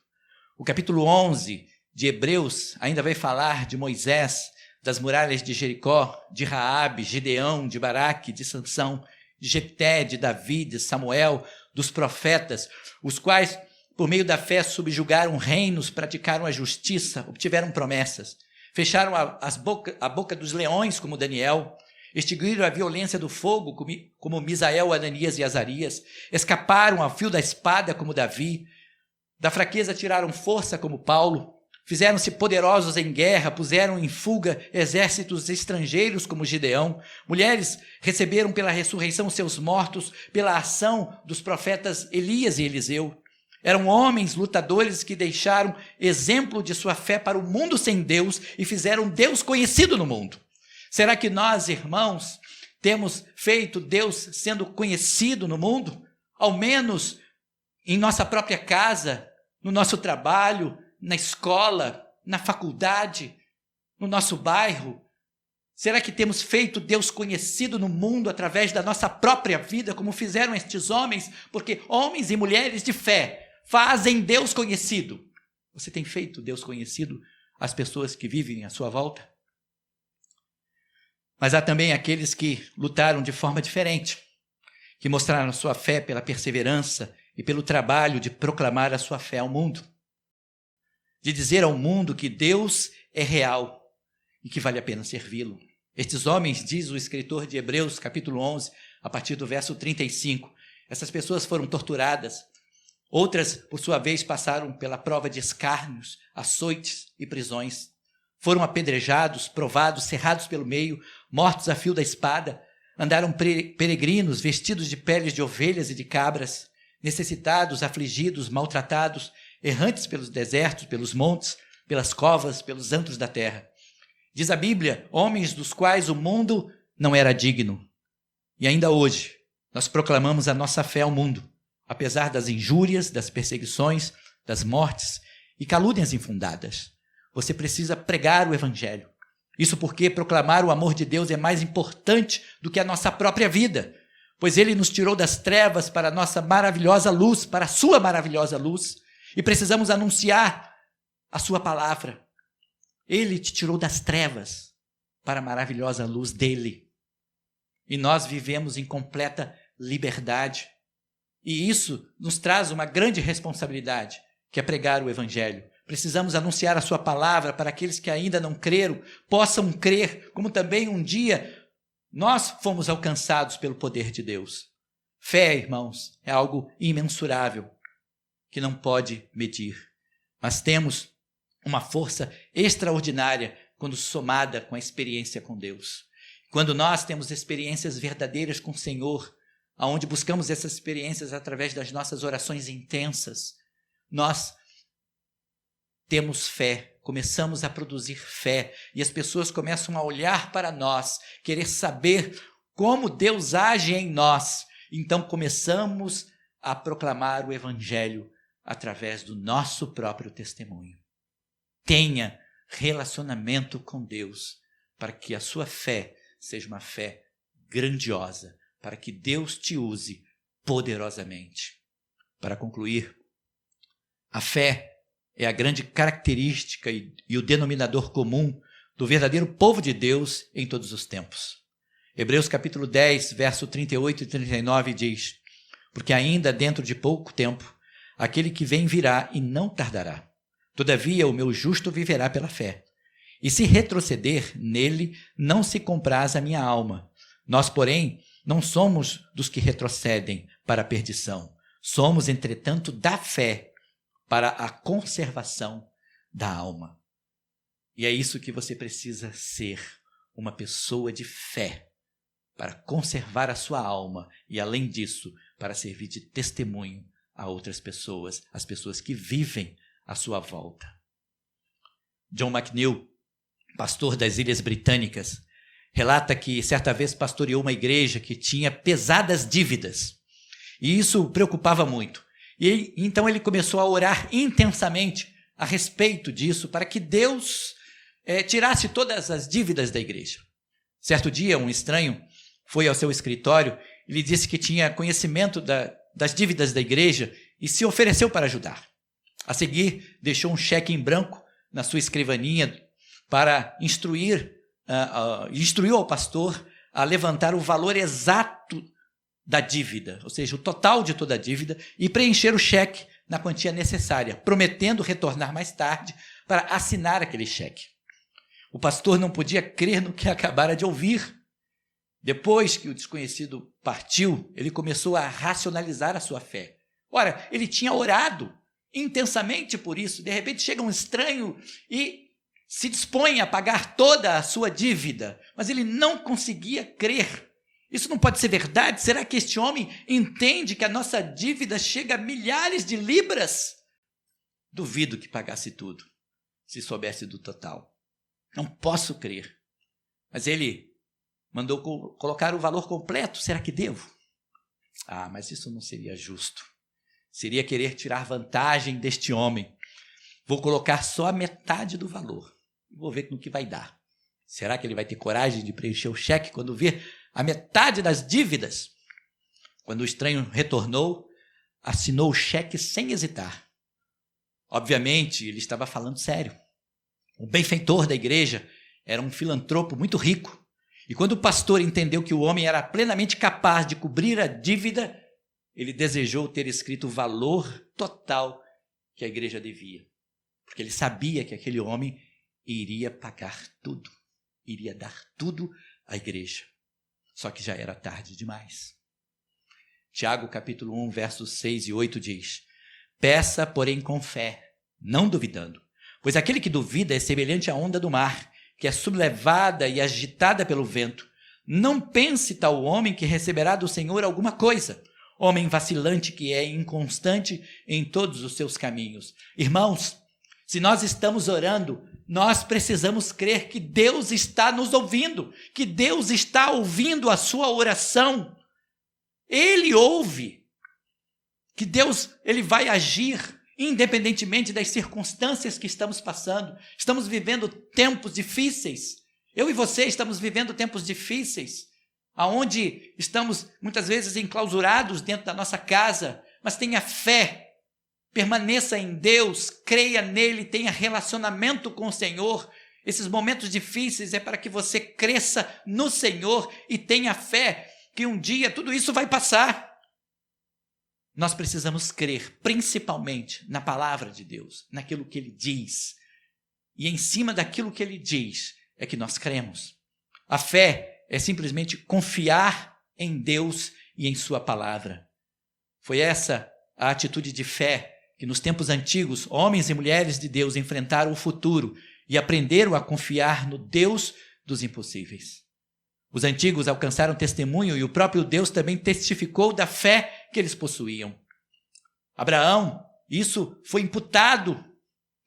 O capítulo 11 de Hebreus ainda vai falar de Moisés, das muralhas de Jericó, de Raabe, Gideão, de Baraque, de Sansão, de Jefté, de Davi, de Samuel, dos profetas, os quais, por meio da fé, subjugaram reinos, praticaram a justiça, obtiveram promessas, fecharam a boca dos leões, como Daniel, extinguiram a violência do fogo, como Misael, Ananias e Azarias, escaparam ao fio da espada, como Davi, da fraqueza tiraram força, como Paulo, fizeram-se poderosos em guerra, puseram em fuga exércitos estrangeiros, como Gideão. Mulheres receberam pela ressurreição seus mortos, pela ação dos profetas Elias e Eliseu. Eram homens lutadores que deixaram exemplo de sua fé para o mundo sem Deus e fizeram Deus conhecido no mundo. Será que nós, irmãos, Temos feito Deus sendo conhecido no mundo, ao menos em nossa própria casa, no nosso trabalho, na escola, na faculdade, no nosso bairro? Será que temos feito Deus conhecido no mundo através da nossa própria vida, como fizeram estes homens? Porque homens e mulheres de fé fazem Deus conhecido. Você tem feito Deus conhecido às pessoas que vivem à sua volta? Mas há também aqueles que lutaram de forma diferente, que mostraram sua fé pela perseverança e pelo trabalho de proclamar a sua fé ao mundo, de dizer ao mundo que Deus é real e que vale a pena servi-lo. Estes homens, diz o escritor de Hebreus, capítulo 11, a partir do verso 35, essas pessoas foram torturadas. Outras, por sua vez, passaram pela prova de escárnios, açoites e prisões. Foram apedrejados, provados, cerrados pelo meio, mortos a fio da espada. Andaram peregrinos, vestidos de peles de ovelhas e de cabras, necessitados, afligidos, maltratados, errantes pelos desertos, pelos montes, pelas covas, pelos antros da terra. Diz a Bíblia, homens dos quais o mundo não era digno. E ainda hoje, nós proclamamos a nossa fé ao mundo, apesar das injúrias, das perseguições, das mortes e calúnias infundadas. Você precisa pregar o Evangelho. Isso porque proclamar o amor de Deus é mais importante do que a nossa própria vida, pois Ele nos tirou das trevas para a nossa maravilhosa luz, para a sua maravilhosa luz, e precisamos anunciar a sua palavra. Ele te tirou das trevas para a maravilhosa luz dele. E nós vivemos em completa liberdade. E isso nos traz uma grande responsabilidade, que é pregar o Evangelho. Precisamos anunciar a sua palavra para aqueles que ainda não creram, possam crer, como também um dia nós fomos alcançados pelo poder de Deus. Fé, irmãos, é algo imensurável, que não pode medir. Mas temos uma força extraordinária quando somada com a experiência com Deus. Quando nós temos experiências verdadeiras com o Senhor, onde buscamos essas experiências através das nossas orações intensas, nós temos fé, começamos a produzir fé, e as pessoas começam a olhar para nós, querer saber como Deus age em nós. Então começamos a proclamar o Evangelho através do nosso próprio testemunho. Tenha relacionamento com Deus, para que a sua fé seja uma fé grandiosa, para que Deus te use poderosamente. Para concluir, a fé é a grande característica e o denominador comum do verdadeiro povo de Deus em todos os tempos. Hebreus capítulo 10, verso 38 e 39 diz: porque ainda dentro de pouco tempo, aquele que vem virá e não tardará. Todavia, o meu justo viverá pela fé. E se retroceder, nele não se compraz a minha alma. Nós, porém, não somos dos que retrocedem para a perdição. Somos, entretanto, da fé para a conservação da alma. E é isso que você precisa ser, uma pessoa de fé, para conservar a sua alma e, além disso, para servir de testemunho a outras pessoas, as pessoas que vivem à sua volta. John McNeill, pastor das Ilhas Britânicas, relata que certa vez pastoreou uma igreja que tinha pesadas dívidas, e isso o preocupava muito. E então ele começou a orar intensamente a respeito disso, para que Deus tirasse todas as dívidas da igreja. Certo dia, um estranho foi ao seu escritório e lhe disse que tinha conhecimento das dívidas da igreja e se ofereceu para ajudar. A seguir, deixou um cheque em branco na sua escrivaninha para instruiu ao pastor a levantar o valor exato da dívida, ou seja, o total de toda a dívida, e preencher o cheque na quantia necessária, prometendo retornar mais tarde para assinar aquele cheque. O pastor não podia crer no que acabara de ouvir. Depois que o desconhecido partiu, ele começou a racionalizar a sua fé. Ora, ele tinha orado intensamente por isso. De repente chega um estranho e se dispõe a pagar toda a sua dívida, mas ele não conseguia crer. Isso não pode ser verdade? Será que este homem entende que a nossa dívida chega a milhares de libras? Duvido que pagasse tudo, se soubesse do total. Não posso crer. Mas ele mandou colocar o valor completo. Será que devo? Ah, mas isso não seria justo. Seria querer tirar vantagem deste homem. Vou colocar só a metade do valor. Vou ver no que vai dar. Será que ele vai ter coragem de preencher o cheque quando vir a metade das dívidas? Quando o estranho retornou, assinou o cheque sem hesitar. Obviamente, ele estava falando sério. O benfeitor da igreja era um filantropo muito rico. E quando o pastor entendeu que o homem era plenamente capaz de cobrir a dívida, ele desejou ter escrito o valor total que a igreja devia. Porque ele sabia que aquele homem iria pagar tudo, iria dar tudo à igreja. Só que já era tarde demais. Tiago, capítulo 1, versos 6 e 8 diz: peça, porém, com fé, não duvidando. Pois aquele que duvida é semelhante à onda do mar, que é sublevada e agitada pelo vento. Não pense tal homem que receberá do Senhor alguma coisa. Homem vacilante que é inconstante em todos os seus caminhos. Irmãos, se nós estamos orando, nós precisamos crer que Deus está nos ouvindo, que Deus está ouvindo a sua oração. Ele ouve, que Deus ele vai agir independentemente das circunstâncias que estamos passando. Estamos vivendo tempos difíceis. Eu e você estamos vivendo tempos difíceis, aonde estamos muitas vezes enclausurados dentro da nossa casa, mas tenha fé, permaneça em Deus, creia nele, tenha relacionamento com o Senhor. Esses momentos difíceis é para que você cresça no Senhor e tenha fé que um dia tudo isso vai passar. Nós precisamos crer principalmente na palavra de Deus, naquilo que ele diz. E em cima daquilo que ele diz é que nós cremos. A fé é simplesmente confiar em Deus e em sua palavra. Foi essa a atitude de fé que nos tempos antigos, homens e mulheres de Deus enfrentaram o futuro e aprenderam a confiar no Deus dos impossíveis. Os antigos alcançaram testemunho e o próprio Deus também testificou da fé que eles possuíam. Abraão, isso foi imputado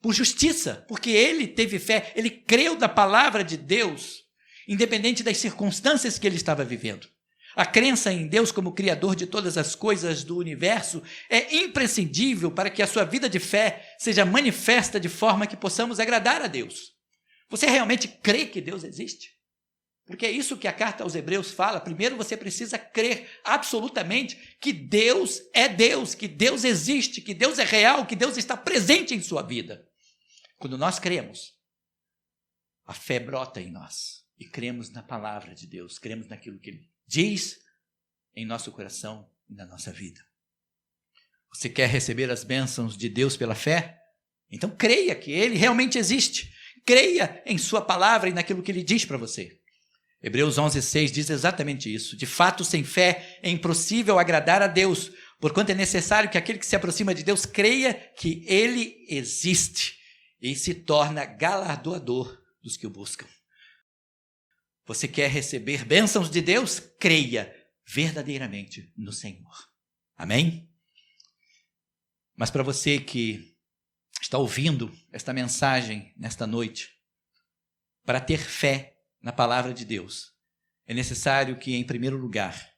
por justiça, porque ele teve fé, ele creu na palavra de Deus, independente das circunstâncias que ele estava vivendo. A crença em Deus como Criador de todas as coisas do universo é imprescindível para que a sua vida de fé seja manifesta de forma que possamos agradar a Deus. Você realmente crê que Deus existe? Porque é isso que a carta aos Hebreus fala. Primeiro você precisa crer absolutamente que Deus é Deus, que Deus existe, que Deus é real, que Deus está presente em sua vida. Quando nós cremos, a fé brota em nós e cremos na palavra de Deus, cremos naquilo que Ele diz em nosso coração e na nossa vida. Você quer receber as bênçãos de Deus pela fé? Então creia que Ele realmente existe. Creia em sua palavra e naquilo que Ele diz para você. Hebreus 11:6 diz exatamente isso. De fato, sem fé é impossível agradar a Deus, porquanto é necessário que aquele que se aproxima de Deus creia que Ele existe e se torna galardoador dos que o buscam. Você quer receber bênçãos de Deus? Creia verdadeiramente no Senhor. Amém? Mas para você que está ouvindo esta mensagem nesta noite, para ter fé na palavra de Deus, é necessário que, em primeiro lugar,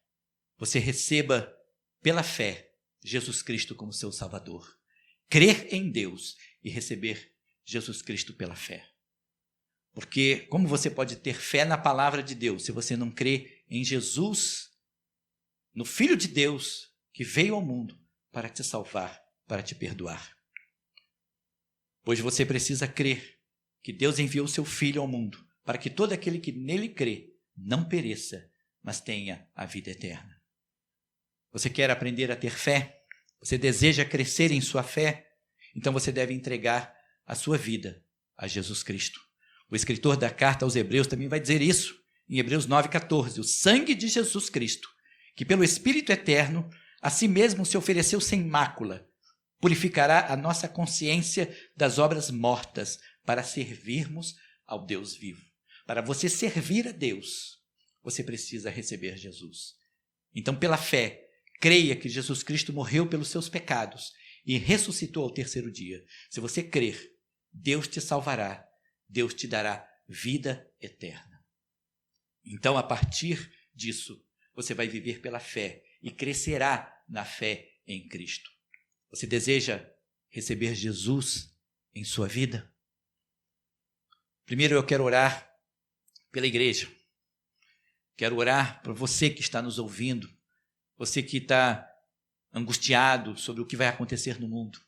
você receba pela fé Jesus Cristo como seu Salvador. Crer em Deus e receber Jesus Cristo pela fé. Porque como você pode ter fé na palavra de Deus se você não crê em Jesus, no Filho de Deus que veio ao mundo para te salvar, para te perdoar? Pois você precisa crer que Deus enviou seu Filho ao mundo para que todo aquele que nele crê não pereça, mas tenha a vida eterna. Você quer aprender a ter fé? Você deseja crescer em sua fé? Então você deve entregar a sua vida a Jesus Cristo. O escritor da carta aos Hebreus também vai dizer isso, em Hebreus 9:14. O sangue de Jesus Cristo, que pelo Espírito eterno a si mesmo se ofereceu sem mácula, purificará a nossa consciência das obras mortas para servirmos ao Deus vivo. Para você servir a Deus, você precisa receber Jesus. Então, pela fé, creia que Jesus Cristo morreu pelos seus pecados e ressuscitou ao terceiro dia. Se você crer, Deus te salvará, Deus te dará vida eterna. Então, a partir disso, você vai viver pela fé e crescerá na fé em Cristo. Você deseja receber Jesus em sua vida? Primeiro eu quero orar pela igreja. Quero orar por você que está nos ouvindo, você que está angustiado sobre o que vai acontecer no mundo.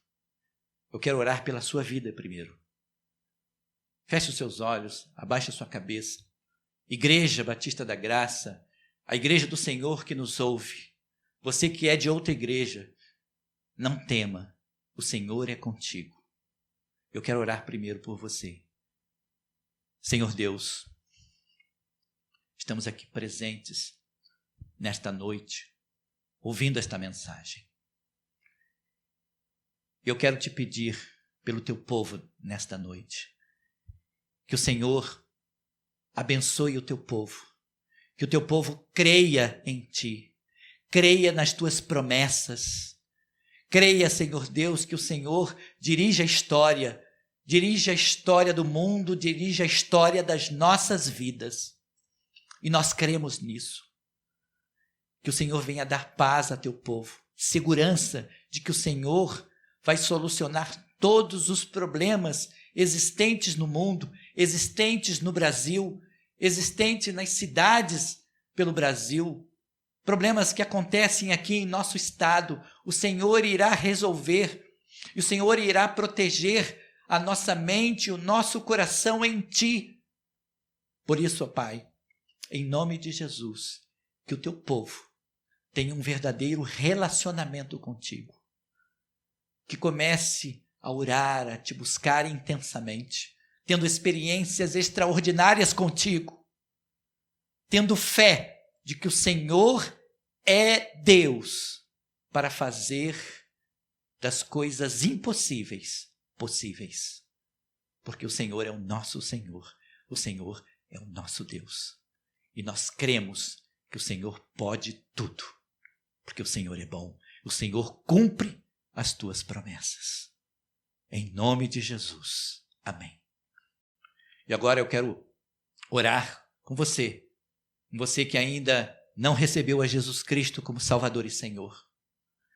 Eu quero orar pela sua vida primeiro. Feche os seus olhos, abaixe a sua cabeça. Igreja Batista da Graça, a igreja do Senhor que nos ouve, você que é de outra igreja, não tema, o Senhor é contigo. Eu quero orar primeiro por você. Senhor Deus, estamos aqui presentes nesta noite, ouvindo esta mensagem. Eu quero te pedir pelo teu povo nesta noite, que o Senhor abençoe o teu povo, que o teu povo creia em ti, creia nas tuas promessas, creia, Senhor Deus, que o Senhor dirige a história do mundo, dirige a história das nossas vidas. E nós cremos nisso. Que o Senhor venha dar paz a teu povo, segurança de que o Senhor vai solucionar todos os problemas existentes no mundo, existentes no Brasil, existentes nas cidades pelo Brasil, problemas que acontecem aqui em nosso estado. O Senhor irá resolver, e o Senhor irá proteger a nossa mente, o nosso coração em ti. Por isso, ó Pai, em nome de Jesus, que o teu povo tenha um verdadeiro relacionamento contigo, que comece a orar, a te buscar intensamente, tendo experiências extraordinárias contigo, tendo fé de que o Senhor é Deus para fazer das coisas impossíveis possíveis, porque o Senhor é o nosso Senhor, o Senhor é o nosso Deus, e nós cremos que o Senhor pode tudo, porque o Senhor é bom, o Senhor cumpre as tuas promessas. Em nome de Jesus. Amém. E agora eu quero orar com você que ainda não recebeu a Jesus Cristo como Salvador e Senhor.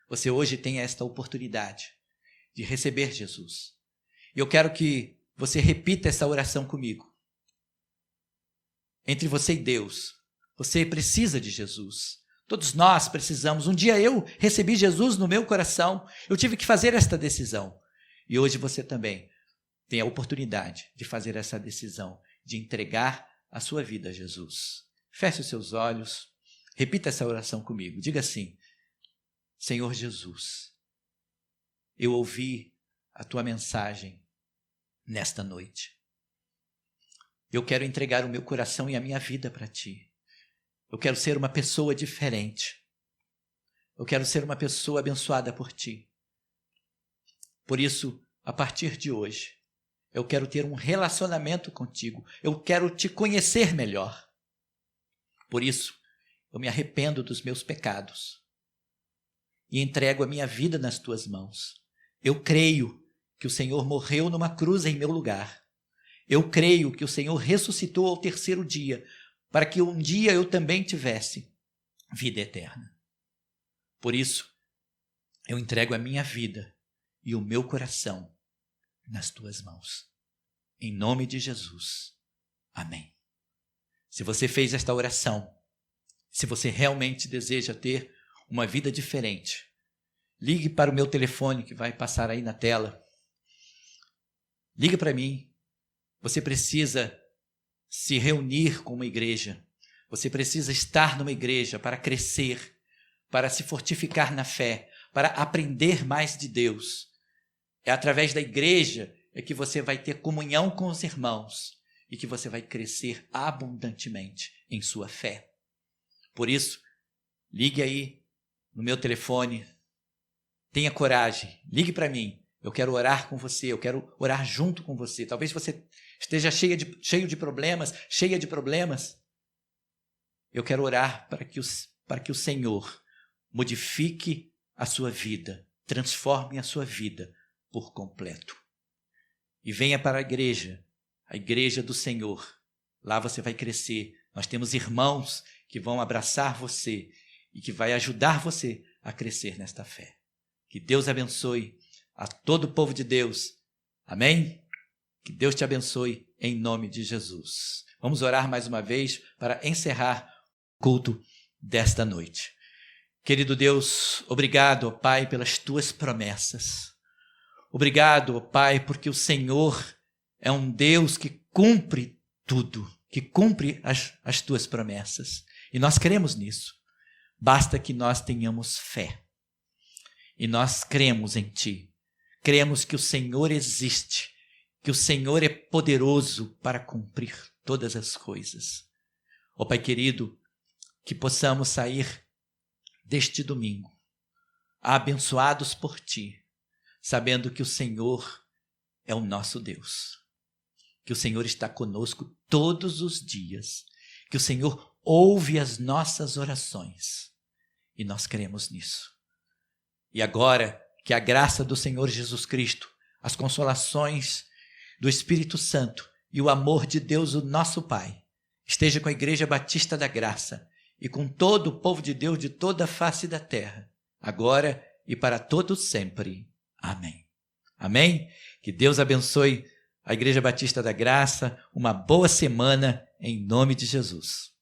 Você hoje tem esta oportunidade de receber Jesus. E eu quero que você repita essa oração comigo. Entre você e Deus, você precisa de Jesus. Todos nós precisamos. Um dia eu recebi Jesus no meu coração. Eu tive que fazer esta decisão. E hoje você também tem a oportunidade de fazer essa decisão, de entregar a sua vida a Jesus. Feche os seus olhos. Repita essa oração comigo. Diga assim: Senhor Jesus, eu ouvi a tua mensagem nesta noite. Eu quero entregar o meu coração e a minha vida para ti. Eu quero ser uma pessoa diferente. Eu quero ser uma pessoa abençoada por ti. Por isso, a partir de hoje, eu quero ter um relacionamento contigo. Eu quero te conhecer melhor. Por isso, eu me arrependo dos meus pecados e entrego a minha vida nas tuas mãos. Eu creio que o Senhor morreu numa cruz em meu lugar. Eu creio que o Senhor ressuscitou ao terceiro dia, para que um dia eu também tivesse vida eterna. Por isso, eu entrego a minha vida e o meu coração nas tuas mãos. Em nome de Jesus. Amém. Se você fez esta oração, se você realmente deseja ter uma vida diferente, ligue para o meu telefone que vai passar aí na tela. Ligue para mim. Você precisa se reunir com uma igreja. Você precisa estar numa igreja para crescer, para se fortificar na fé, para aprender mais de Deus. É através da igreja que você vai ter comunhão com os irmãos e que você vai crescer abundantemente em sua fé. Por isso, ligue aí no meu telefone, tenha coragem, ligue para mim. Eu quero orar com você, eu quero orar junto com você. Talvez você esteja cheio de problemas, cheia de problemas. Eu quero orar para que o Senhor modifique a sua vida, transforme a sua vida por completo. E venha para a igreja do Senhor. Lá você vai crescer, Nós temos irmãos que vão abraçar você e que vai ajudar você a crescer nesta fé. Que Deus abençoe a todo o povo de Deus. Amém? Que Deus te abençoe em nome de Jesus. Vamos orar mais uma vez para encerrar o culto desta noite. Querido Deus, obrigado, ó Pai, pelas tuas promessas. Obrigado, ó Pai, porque o Senhor é um Deus que cumpre tudo, que cumpre as tuas promessas. E nós cremos nisso. Basta que nós tenhamos fé. E nós cremos em Ti. Cremos que o Senhor existe, que o Senhor é poderoso para cumprir todas as coisas. Ó Pai querido, que possamos sair deste domingo abençoados por Ti, sabendo que o Senhor é o nosso Deus, que o Senhor está conosco todos os dias, que o Senhor ouve as nossas orações e nós cremos nisso. E agora que a graça do Senhor Jesus Cristo, as consolações do Espírito Santo e o amor de Deus, o nosso Pai, esteja com a Igreja Batista da Graça e com todo o povo de Deus de toda a face da terra, agora e para todos sempre. Amém. Amém? Que Deus abençoe a Igreja Batista da Graça, uma boa semana em nome de Jesus.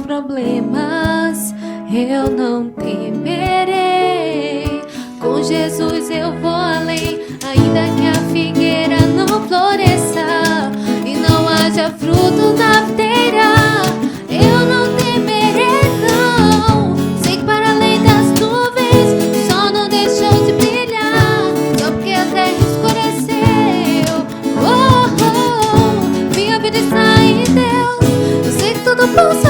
Problemas eu não temerei. Com Jesus eu vou além, ainda que a figueira não floresça e não haja fruto na videira. Eu não temerei não. Sei que para além das nuvens o sol não deixou de brilhar, só porque a terra escureceu. Minha vida está em Deus. Eu sei que tudo posso.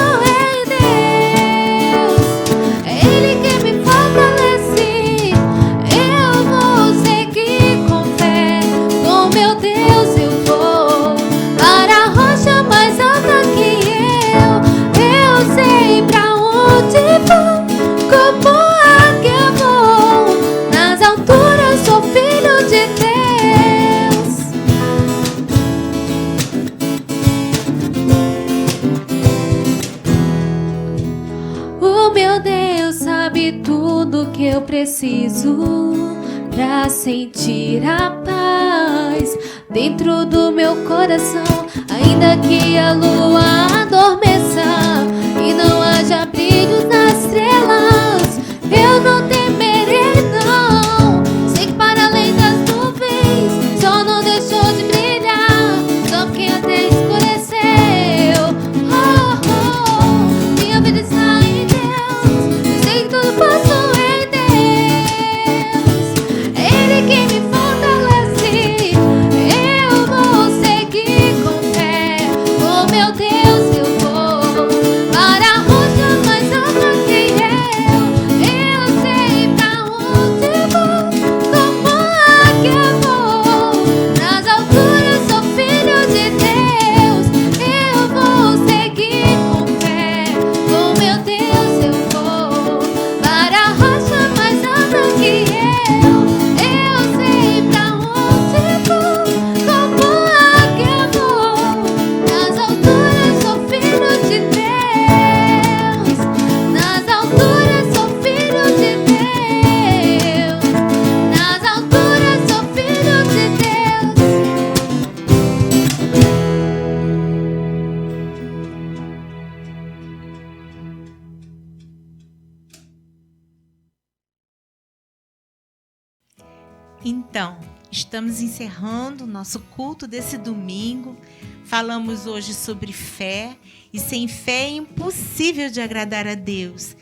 Que eu preciso pra sentir a paz dentro do meu coração, ainda que a lua adormeça e não haja brilho nas estrelas. Eu não temerei não. Sei que para além das nuvens o sol não deixou de brilhar, só porque a terra escureceu. Minha vida está em Deus. Eu sei que tudo posso. Então, estamos encerrando o nosso culto desse domingo. Falamos hoje sobre fé, e sem fé é impossível de agradar a Deus.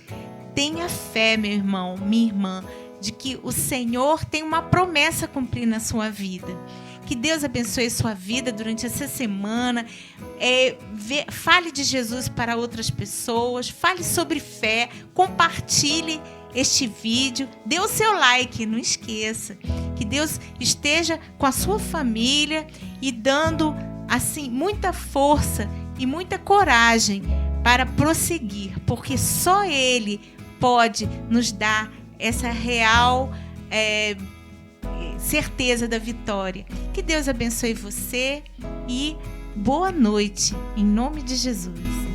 Tenha fé, meu irmão, minha irmã, de que o Senhor tem uma promessa a cumprir na sua vida. Que Deus abençoe sua vida durante essa semana. Fale de Jesus para outras pessoas. Fale sobre fé. Compartilhe este vídeo. Dê o seu like, não esqueça. Que Deus esteja com a sua família e dando assim muita força e muita coragem para prosseguir, porque só Ele pode nos dar essa real certeza da vitória. Que Deus abençoe você e boa noite, em nome de Jesus.